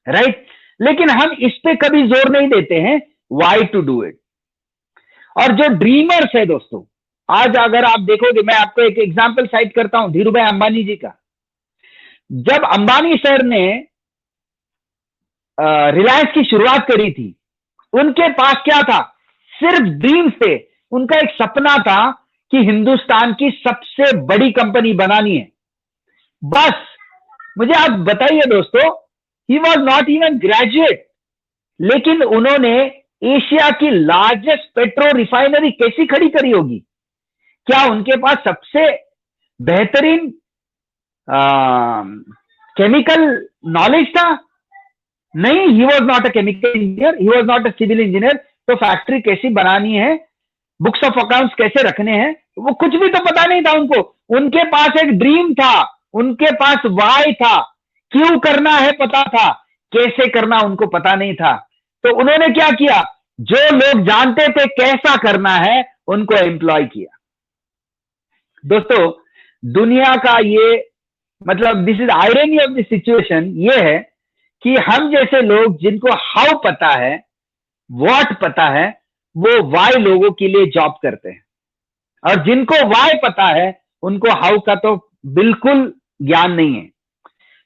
right. लेकिन हम इस पे कभी जोर नहीं देते हैं व्हाई टू डू इट। और जो ड्रीमर्स है दोस्तों, आज अगर आप देखोगे, मैं आपको एक एग्जांपल साइट करता हूं धीरूभाई अंबानी जी का। जब अंबानी सर ने रिलायंस की शुरुआत करी थी, उनके पास क्या था? सिर्फ ड्रीम थे। उनका एक सपना था कि हिंदुस्तान की सबसे बड़ी कंपनी बनानी है, बस। मुझे आप बताइए दोस्तों, ही वॉज नॉट इवन ग्रेजुएट, लेकिन उन्होंने एशिया की लार्जेस्ट पेट्रो रिफाइनरी कैसी खड़ी करी होगी? क्या उनके पास सबसे बेहतरीन केमिकल नॉलेज था? नहीं, he was not a chemical engineer, he was not a civil engineer. तो फैक्ट्री कैसी बनानी है, बुक्स ऑफ अकाउंट्स कैसे रखने हैं, वो कुछ भी तो पता नहीं था उनको। उनके पास एक ड्रीम था, उनके पास वाई था, क्यों करना है पता था, कैसे करना उनको पता नहीं था। तो उन्होंने क्या किया? जो लोग जानते थे कैसा करना है, उनको एम्प्लॉय किया। दोस्तों, दुनिया का ये मतलब this is irony of the situation, ये है कि हम जैसे लोग जिनको हाउ पता है, व्हाट पता है, वो वाई लोगों के लिए जॉब करते हैं, और जिनको वाई पता है उनको हाउ का तो बिल्कुल ज्ञान नहीं है।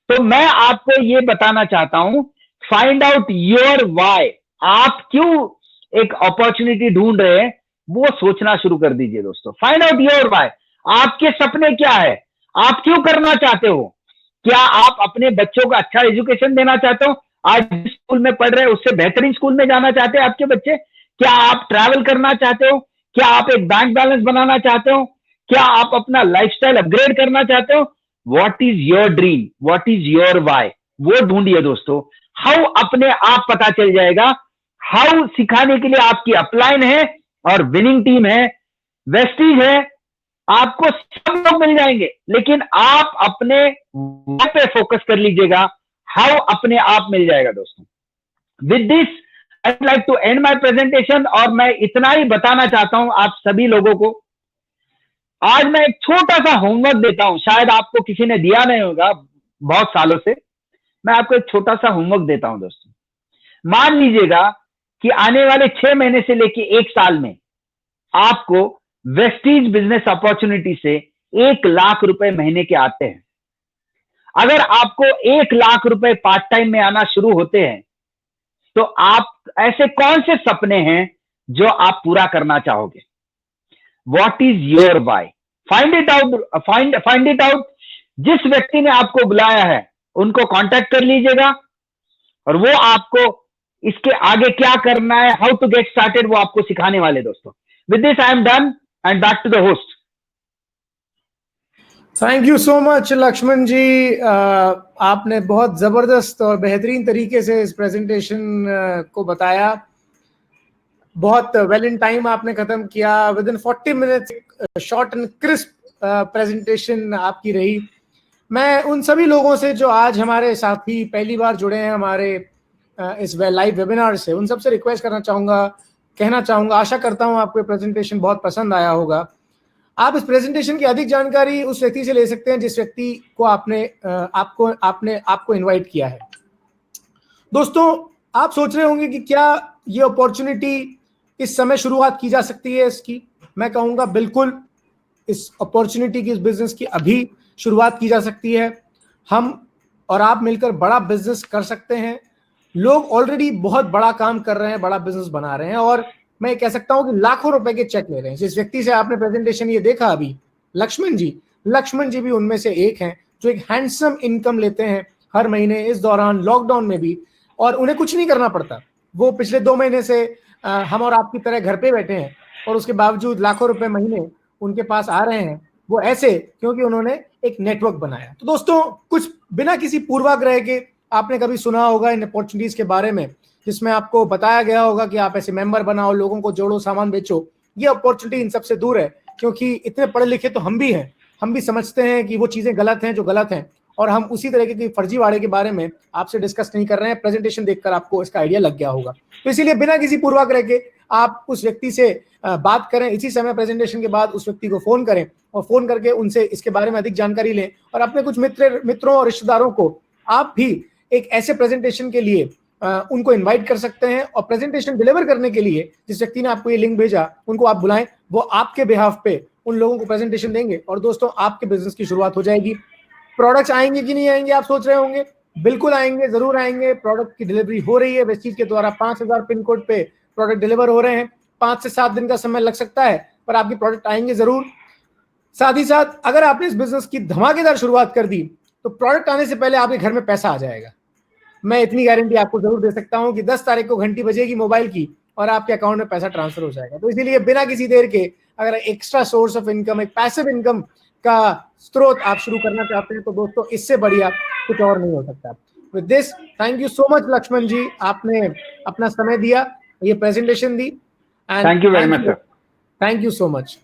तो मैं आपको ये बताना चाहता हूं, फाइंड आउट योर वाई। आप क्यों एक अपॉर्चुनिटी ढूंढ रहे हैं, वो सोचना शुरू कर दीजिए दोस्तों। Find out your why. आपके सपने क्या है? आप क्यों करना चाहते हो? क्या आप अपने बच्चों को अच्छा एजुकेशन देना चाहते हो? आज जिस स्कूल में पढ़ रहे हैं उससे बेहतरीन स्कूल में जाना चाहते हैं आपके बच्चे? क्या आप ट्रैवल करना चाहते हो? क्या आप एक बैंक बैलेंस बनाना चाहते हो? क्या आप अपना लाइफस्टाइल अपग्रेड करना चाहते हो? What is your dream, what is your why, वो ढूंढिए दोस्तों। हाउ अपने आप पता चल जाएगा। हाउ सिखाने के लिए आपकी अपलाइन है और विनिंग टीम है, वेस्टीज है, आपको सब लोग मिल जाएंगे। लेकिन आप अपने वाई पे फोकस कर लीजिएगा, हाउ अपने आप मिल जाएगा दोस्तों। With this I would like to end my presentation, और मैं इतना ही बताना चाहता हूं आप सभी लोगों को। आज मैं एक छोटा सा होमवर्क देता हूं, शायद आपको किसी ने दिया नहीं होगा बहुत सालों से। मैं आपको एक छोटा सा होमवर्क देता हूं दोस्तों। मान लीजिएगा कि आने वाले 6 महीने से लेके 1 साल में आपको वेस्टीज बिजनेस अपॉर्चुनिटी से 1 लाख रुपए महीने के आते हैं। अगर आपको 1 लाख रुपए पार्ट टाइम में आना शुरू होते हैं, तो आप ऐसे कौन से सपने हैं जो आप पूरा करना चाहोगे? What is your why? Find it out, find it out. जिस व्यक्ति ने आपको बुलाया है उनको कांटेक्ट कर लीजिएगा, और वो आपको इसके आगे क्या करना है, हाउ टू गेट स्टार्टेड, वो आपको सिखाने वाले दोस्तों। With this I am done and back to the host. Thank you so much Lakshman ji. आपने बहुत जबरदस्त और बेहतरीन तरीके से इस प्रेजेंटेशन को बताया। बहुत वेल इन टाइम आपने खत्म किया। With in 40 minutes short and crisp presentation आपकी रही। मैं उन सभी लोगों से जो आज हमारे साथी पहली बार जुड़े हैं हमारे इस लाइव वेबिनार से, उन सबसे रिक्वेस्ट करना चाहूँगा, कहना चाहूँगा, आशा करता हूँ आपको प्रेजेंटेशन बहुत पसंद आया होगा। आप इस प्रेजेंटेशन की अधिक जानकारी उस व्यक्ति से ले सकते हैं जिस व्यक्ति को आपको इनवाइट किया है। दोस्तों, आप सोच रहे होंगे कि क्या ये अपॉर्चुनिटी इस समय शुरुआत की जा सकती है इसकी? मैं कहूँगा बिल्कुल, इस अपॉर्चुनिटी की, इस बिजनेस की अभी शुरुआत की जा सकती है। हम और आप मिलकर बड़ा बिजनेस कर सकते हैं। लोग ऑलरेडी बहुत बड़ा काम कर रहे हैं, बड़ा बिजनेस बना रहे हैं, और मैं कह सकता हूं कि लाखों रुपए के चेक ले रहे हैं। जिस व्यक्ति से आपने प्रेजेंटेशन ये देखा अभी, लक्ष्मण जी भी उनमें से एक हैं जो एक हैंडसम इनकम लेते हैं हर महीने, इस दौरान लॉकडाउन में भी, और उन्हें कुछ नहीं करना पड़ता। वो पिछले 2 महीने से हम और आपकी तरह घर पे बैठे हैं, और उसके बावजूद लाखों रुपए महीने उनके पास आ रहे हैं। वो ऐसे क्योंकि उन्होंने एक नेटवर्क बनाया। तो दोस्तों, कुछ बिना किसी पूर्वाग्रह के आपने कभी सुना होगा इन अपॉर्चुनिटीज के बारे में, जिसमें आपको बताया गया होगा कि आप ऐसे मेंबर बनाओ, लोगों को जोड़ो, सामान बेचो। ये अपॉर्चुनिटी इन सबसे दूर है, क्योंकि इतने पढ़े लिखे तो हम भी हैं, हम भी समझते हैं कि वो चीजें गलत हैं जो गलत हैं, और हम उसी तरह की फर्जीवाड़े के बारे में आपसे डिस्कस नहीं कर रहे हैं। प्रेजेंटेशन देखकर आपको इसका आइडिया लग गया होगा। तो इसीलिए बिना किसी पूर्वाग्रह के आप उस व्यक्ति से बात करें, इसी समय प्रेजेंटेशन के बाद उस व्यक्ति को फोन करें और फोन करके उनसे इसके बारे में अधिक जानकारी लें, और अपने कुछ मित्रों और रिश्तेदारों को आप भी एक ऐसे प्रेजेंटेशन के लिए उनको इनवाइट कर सकते हैं। और प्रेजेंटेशन डिलीवर करने के लिए जिस व्यक्ति ने आपको ये लिंक भेजा, उनको आप बुलाएं, वो आपके बिहाफ पे उन लोगों को प्रेजेंटेशन देंगे, और दोस्तों आपके बिजनेस की शुरुआत हो जाएगी। प्रोडक्ट्स आएंगे कि नहीं आएंगे आप सोच रहे होंगे, बिल्कुल आएंगे, जरूर आएंगे। प्रोडक्ट की डिलीवरी हो रही है वेस्टीज के द्वारा। 5000 पिन कोड पे प्रोडक्ट डिलीवर हो रहे हैं। 5 से 7 दिन का समय लग सकता है, पर आपकी प्रोडक्ट आएंगे जरूर। साथ ही साथ अगर आपने इस बिजनेस की धमाकेदार शुरुआत कर दी, तो प्रोडक्ट आने से पहले आपके घर में पैसा आ जाएगा। मैं इतनी गारंटी आपको जरूर दे सकता हूं कि 10 तारीख को घंटी बजेगी मोबाइल की और आपके अकाउंट में पैसा ट्रांसफर हो जाएगा। तो इसीलिए बिना किसी देर के, अगर एक्स्ट्रा सोर्स ऑफ इनकम, एक पैसिव इनकम का स्रोत आप शुरू करना चाहते हैं, तो दोस्तों इससे बढ़िया कुछ और नहीं हो सकता। With this, thank you so much Lakshman ji, आपने अपना समय दिया, ये प्रेजेंटेशन दी। Thank you very much sir. Thank you so much.